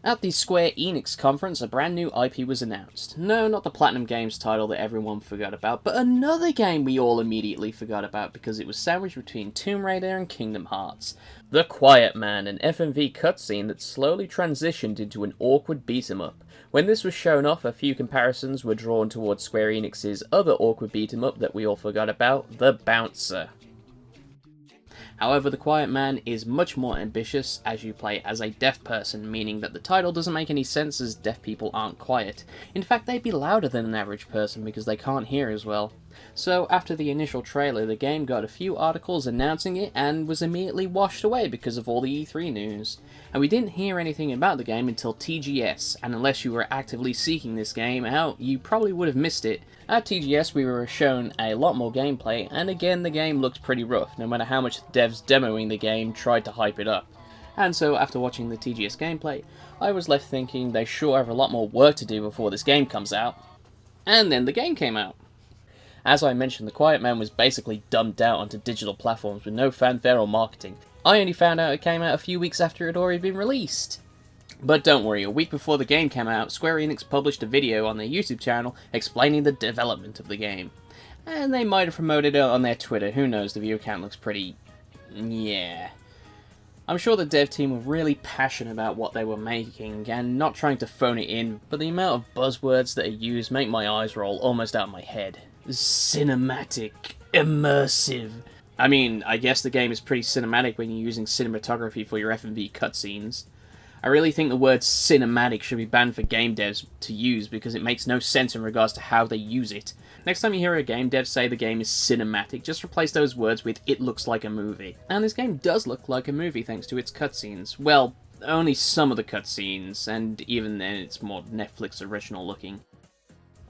At the Square Enix conference, a brand new IP was announced. No, not the Platinum Games title that everyone forgot about, but another game we all immediately forgot about because it was sandwiched between Tomb Raider and Kingdom Hearts. The Quiet Man, an FMV cutscene that slowly transitioned into an awkward beat-em-up. When this was shown off, a few comparisons were drawn towards Square Enix's other awkward beat-em-up that we all forgot about, The Bouncer. However, The Quiet Man is much more ambitious as you play as a deaf person, meaning that the title doesn't make any sense as deaf people aren't quiet. In fact, they'd be louder than an average person because they can't hear as well. So after the initial trailer, the game got a few articles announcing it and was immediately washed away because of all the E3 news. And we didn't hear anything about the game until TGS, and unless you were actively seeking this game out, you probably would have missed it. At TGS we were shown a lot more gameplay, and again the game looked pretty rough, no matter how much the devs demoing the game tried to hype it up. And so after watching the TGS gameplay, I was left thinking they sure have a lot more work to do before this game comes out. And then the game came out. As I mentioned, The Quiet Man was basically dumped out onto digital platforms with no fanfare or marketing. I only found out it came out a few weeks after it had already been released. But don't worry, a week before the game came out, Square Enix published a video on their YouTube channel explaining the development of the game. And they might have promoted it on their Twitter, who knows, the view count looks pretty... yeah. I'm sure the dev team were really passionate about what they were making, and not trying to phone it in, but the amount of buzzwords that are used make my eyes roll almost out of my head. Cinematic. Immersive. I mean, I guess the game is pretty cinematic when you're using cinematography for your FMV cutscenes. I really think the word cinematic should be banned for game devs to use because it makes no sense in regards to how they use it. Next time you hear a game dev say the game is cinematic, just replace those words with "it looks like a movie." And this game does look like a movie thanks to its cutscenes. Well, only some of the cutscenes, and even then it's more Netflix original looking.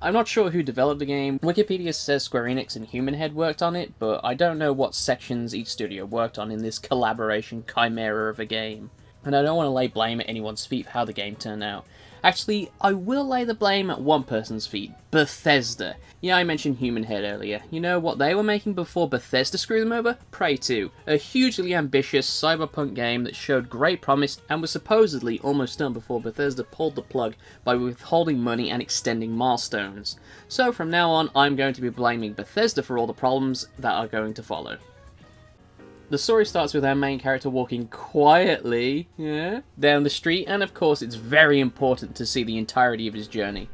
I'm not sure who developed the game. Wikipedia says Square Enix and Human Head worked on it, but I don't know what sections each studio worked on in this collaboration chimera of a game. And I don't want to lay blame at anyone's feet for how the game turned out. Actually, I will lay the blame at one person's feet, Bethesda. Yeah, I mentioned Human Head earlier. You know what they were making before Bethesda screwed them over? Prey 2, a hugely ambitious cyberpunk game that showed great promise and was supposedly almost done before Bethesda pulled the plug by withholding money and extending milestones. So from now on, I'm going to be blaming Bethesda for all the problems that are going to follow. The story starts with our main character walking quietly down the street, and of course it's very important to see the entirety of his journey.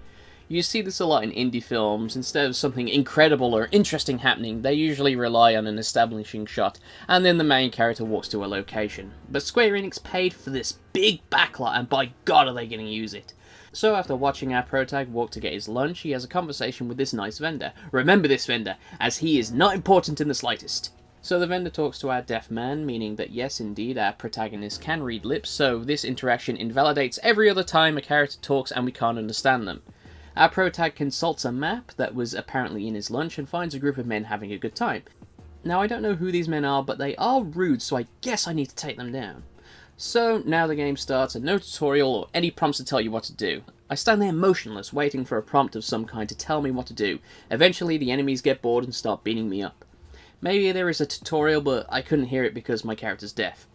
You see this a lot in indie films. Instead of something incredible or interesting happening, they usually rely on an establishing shot, and then the main character walks to a location. But Square Enix paid for this big backlot, and by God are they going to use it. So after watching our protag walk to get his lunch, he has a conversation with this nice vendor. Remember this vendor, as he is not important in the slightest. So the vendor talks to our deaf man, meaning that yes, indeed, our protagonist can read lips, so this interaction invalidates every other time a character talks and we can't understand them. Our protag consults a map that was apparently in his lunch and finds a group of men having a good time. Now, I don't know who these men are, but they are rude, so I guess I need to take them down. So now the game starts, and no tutorial or any prompts to tell you what to do. I stand there motionless, waiting for a prompt of some kind to tell me what to do. Eventually, the enemies get bored and start beating me up. Maybe there is a tutorial, but I couldn't hear it because my character's deaf.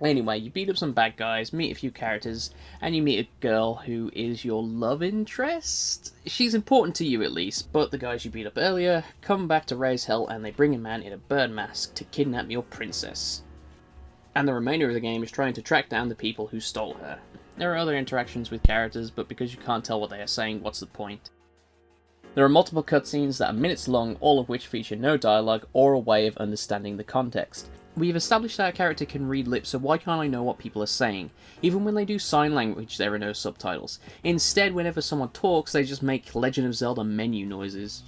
Anyway, you beat up some bad guys, meet a few characters, and you meet a girl who is your love interest? She's important to you at least, but the guys you beat up earlier come back to raise hell and they bring a man in a bird mask to kidnap your princess. And the remainder of the game is trying to track down the people who stole her. There are other interactions with characters, but because you can't tell what they are saying, what's the point? There are multiple cutscenes that are minutes long, all of which feature no dialogue or a way of understanding the context. We've established that our character can read lips, so why can't I know what people are saying? Even when they do sign language, there are no subtitles. Instead, whenever someone talks, they just make Legend of Zelda menu noises.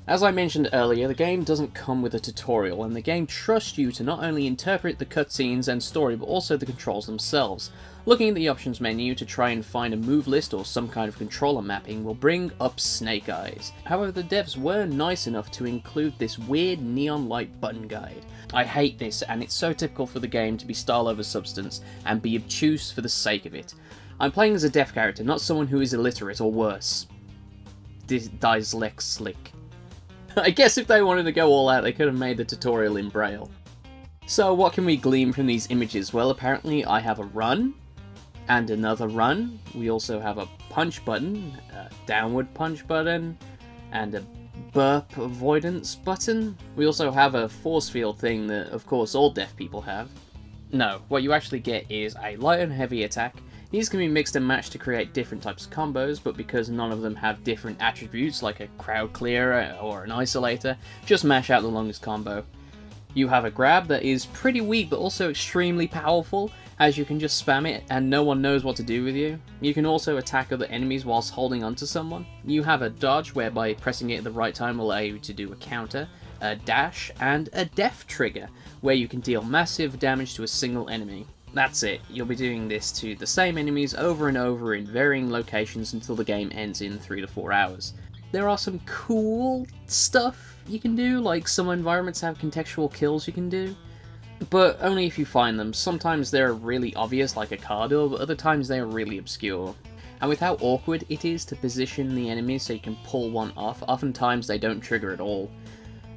As I mentioned earlier, the game doesn't come with a tutorial, and the game trusts you to not only interpret the cutscenes and story, but also the controls themselves. Looking at the options menu to try and find a move list or some kind of controller mapping will bring up Snake Eyes. However, the devs were nice enough to include this weird neon light button guide. I hate this, and it's so typical for the game to be style over substance and be obtuse for the sake of it. I'm playing as a deaf character, not someone who is illiterate or worse. Dyslexic. I guess if they wanted to go all out, they could have made the tutorial in Braille. So what can we glean from these images? Well, apparently I have a run, and another run. We also have a punch button, a downward punch button, and a burp avoidance button. We also have a force field thing that, of course, all deaf people have. No, what you actually get is a light and heavy attack. These can be mixed and matched to create different types of combos, but because none of them have different attributes like a crowd clearer or an isolator, just mash out the longest combo. You have a grab that is pretty weak but also extremely powerful, as you can just spam it and no one knows what to do with you. You can also attack other enemies whilst holding onto someone. You have a dodge, whereby pressing it at the right time will allow you to do a counter, a dash, and a def trigger, where you can deal massive damage to a single enemy. That's it, you'll be doing this to the same enemies over and over in varying locations until the game ends in 3 to 4 hours. There are some cool stuff you can do, like some environments have contextual kills you can do, but only if you find them. Sometimes they're really obvious, like a car door, but other times they are really obscure. And with how awkward it is to position the enemies so you can pull one off, oftentimes they don't trigger at all.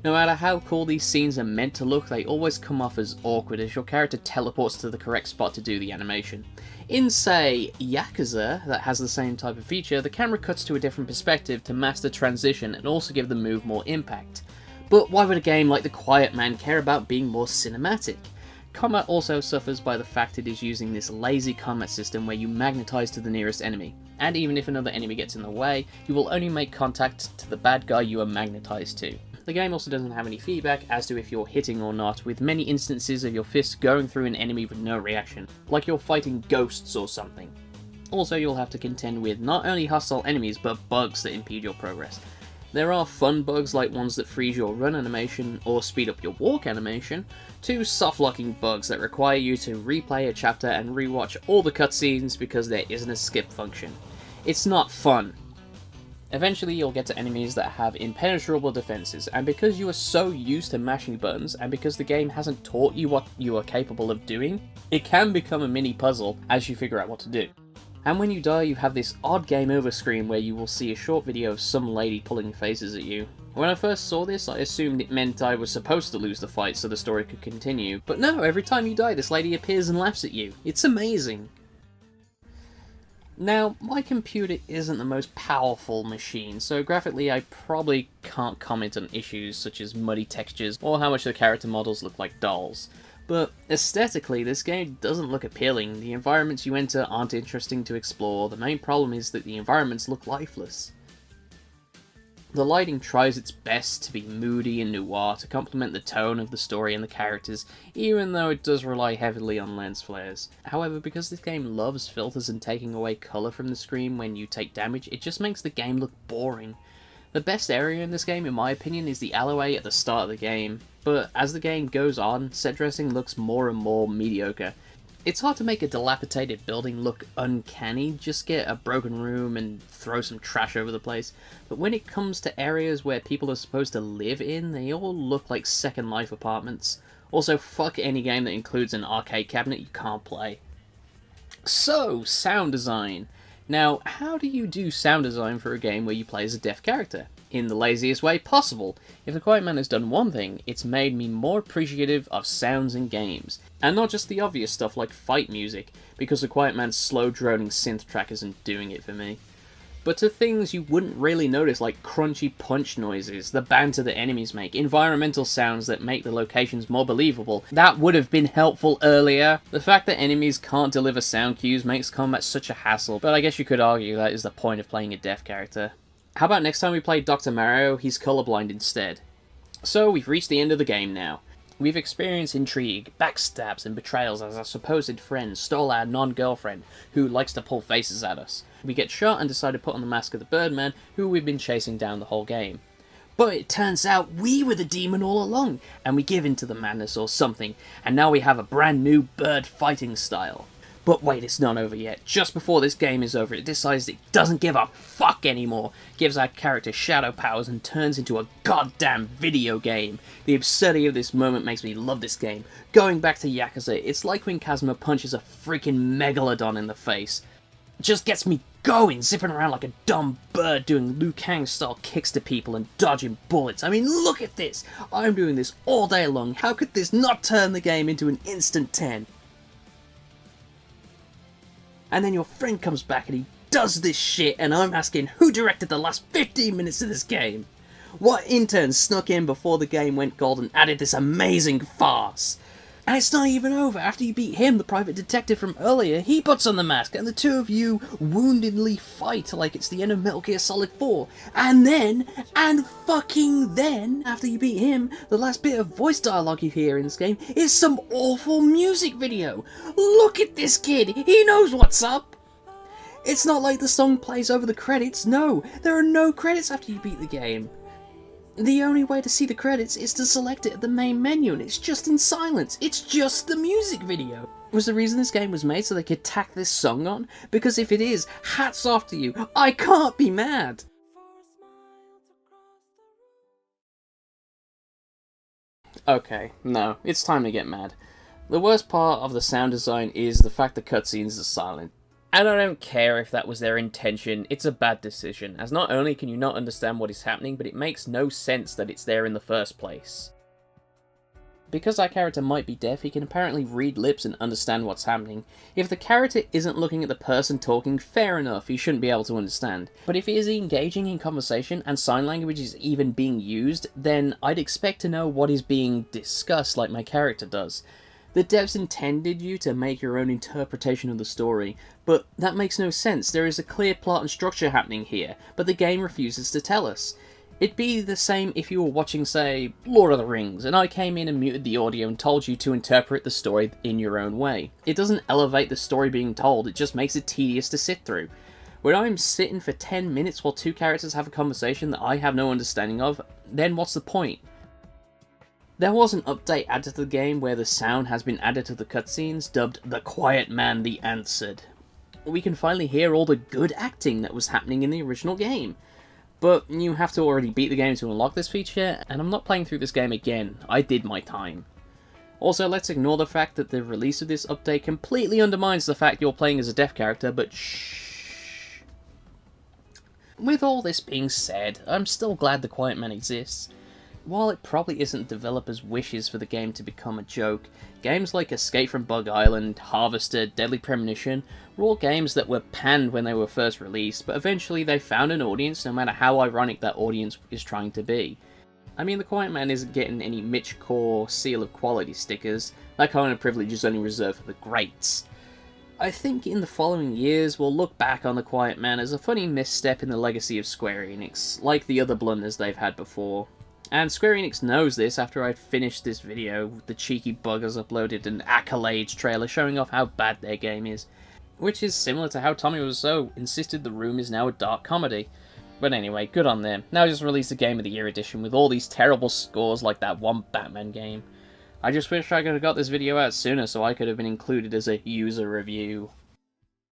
No matter how cool these scenes are meant to look, they always come off as awkward as your character teleports to the correct spot to do the animation. In, say, Yakuza, that has the same type of feature, the camera cuts to a different perspective to mask the transition and also give the move more impact. But why would a game like The Quiet Man care about being more cinematic? Combat also suffers by the fact it is using this lazy combat system where you magnetize to the nearest enemy, and even if another enemy gets in the way, you will only make contact to the bad guy you are magnetized to. The game also doesn't have any feedback as to if you're hitting or not, with many instances of your fist going through an enemy with no reaction, like you're fighting ghosts or something. Also, you'll have to contend with not only hostile enemies, but bugs that impede your progress. There are fun bugs like ones that freeze your run animation or speed up your walk animation, to soft-locking bugs that require you to replay a chapter and rewatch all the cutscenes because there isn't a skip function. It's not fun. Eventually you'll get to enemies that have impenetrable defenses, and because you are so used to mashing buttons, and because the game hasn't taught you what you are capable of doing, it can become a mini puzzle as you figure out what to do. And when you die, you have this odd game over screen where you will see a short video of some lady pulling faces at you. When I first saw this, I assumed it meant I was supposed to lose the fight so the story could continue, but no, every time you die this lady appears and laughs at you. It's amazing. Now, my computer isn't the most powerful machine, so graphically I probably can't comment on issues such as muddy textures or how much the character models look like dolls. But aesthetically, this game doesn't look appealing, the environments you enter aren't interesting to explore, the main problem is that the environments look lifeless. The lighting tries its best to be moody and noir to complement the tone of the story and the characters, even though it does rely heavily on lens flares. However, because this game loves filters and taking away colour from the screen when you take damage, it just makes the game look boring. The best area in this game, in my opinion, is the alleyway at the start of the game, but as the game goes on, set dressing looks more and more mediocre. It's hard to make a dilapidated building look uncanny, just get a broken room and throw some trash over the place, but when it comes to areas where people are supposed to live in, they all look like Second Life apartments. Also, fuck any game that includes an arcade cabinet you can't play. So, sound design. Now, how do you do sound design for a game where you play as a deaf character? In the laziest way possible. If The Quiet Man has done one thing, it's made me more appreciative of sounds in games. And not just the obvious stuff like fight music, because The Quiet Man's slow droning synth track isn't doing it for me. But to things you wouldn't really notice, like crunchy punch noises, the banter that enemies make, environmental sounds that make the locations more believable. That would have been helpful earlier. The fact that enemies can't deliver sound cues makes combat such a hassle, but I guess you could argue that is the point of playing a deaf character. How about next time we play Dr. Mario, he's colorblind instead? So we've reached the end of the game now. We've experienced intrigue, backstabs, and betrayals as our supposed friend stole our non-girlfriend, who likes to pull faces at us. We get shot and decide to put on the mask of the Birdman, who we've been chasing down the whole game. But it turns out we were the demon all along, and we give in to the madness or something, and now we have a brand new bird fighting style. But wait, it's not over yet. Just before this game is over, it decides it doesn't give a fuck anymore, gives our character shadow powers and turns into a goddamn video game. The absurdity of this moment makes me love this game. Going back to Yakuza, it's like when Kazuma punches a freaking megalodon in the face. It just gets me going, zipping around like a dumb bird doing Liu Kang style kicks to people and dodging bullets. I mean, look at this! I'm doing this all day long. How could this not turn the game into an instant 10? And then your friend comes back and he does this shit, and I'm asking who directed the last 15 minutes of this game? What intern snuck in before the game went gold and added this amazing farce? And it's not even over. After you beat him, the private detective from earlier, he puts on the mask, and the two of you woundedly fight like it's the end of Metal Gear Solid 4. And then, after you beat him, the last bit of voice dialogue you hear in this game is some awful music video. Look at this kid, he knows what's up. It's not like the song plays over the credits. No, there are no credits after you beat the game. The only way to see the credits is to select it at the main menu, and it's just in silence. It's just the music video. Was the reason this game was made so they could tack this song on? Because if it is, hats off to you. I can't be mad. Okay, no, it's time to get mad. The worst part of the sound design is the fact the cutscenes are silent. And I don't care if that was their intention, it's a bad decision, as not only can you not understand what is happening, but it makes no sense that it's there in the first place. Because our character might be deaf, he can apparently read lips and understand what's happening. If the character isn't looking at the person talking, fair enough, he shouldn't be able to understand. But if he is engaging in conversation and sign language is even being used, then I'd expect to know what is being discussed like my character does. The devs intended you to make your own interpretation of the story, but that makes no sense. There is a clear plot and structure happening here, but the game refuses to tell us. It'd be the same if you were watching, say, Lord of the Rings, and I came in and muted the audio and told you to interpret the story in your own way. It doesn't elevate the story being told, it just makes it tedious to sit through. When I'm sitting for 10 minutes while two characters have a conversation that I have no understanding of, then what's the point? There was an update added to the game where the sound has been added to the cutscenes, dubbed The Quiet Man the Answered. We can finally hear all the good acting that was happening in the original game. But you have to already beat the game to unlock this feature, and I'm not playing through this game again. I did my time. Also, let's ignore the fact that the release of this update completely undermines the fact you're playing as a deaf character, but shh. With all this being said, I'm still glad The Quiet Man exists. While it probably isn't developers' wishes for the game to become a joke, games like Escape from Bug Island, Harvester, Deadly Premonition were all games that were panned when they were first released, but eventually they found an audience no matter how ironic that audience is trying to be. I mean, The Quiet Man isn't getting any Mitch Core seal of quality stickers, that kind of privilege is only reserved for the greats. I think in the following years we'll look back on The Quiet Man as a funny misstep in the legacy of Square Enix, like the other blunders they've had before. And Square Enix knows this after I'd finished this video, the cheeky buggers uploaded an accolades trailer showing off how bad their game is. Which is similar to how Tommy Wiseau insisted The Room is now a dark comedy. But anyway, good on them. Now just release the Game of the Year edition with all these terrible scores like that one Batman game. I just wish I could have got this video out sooner so I could have been included as a user review.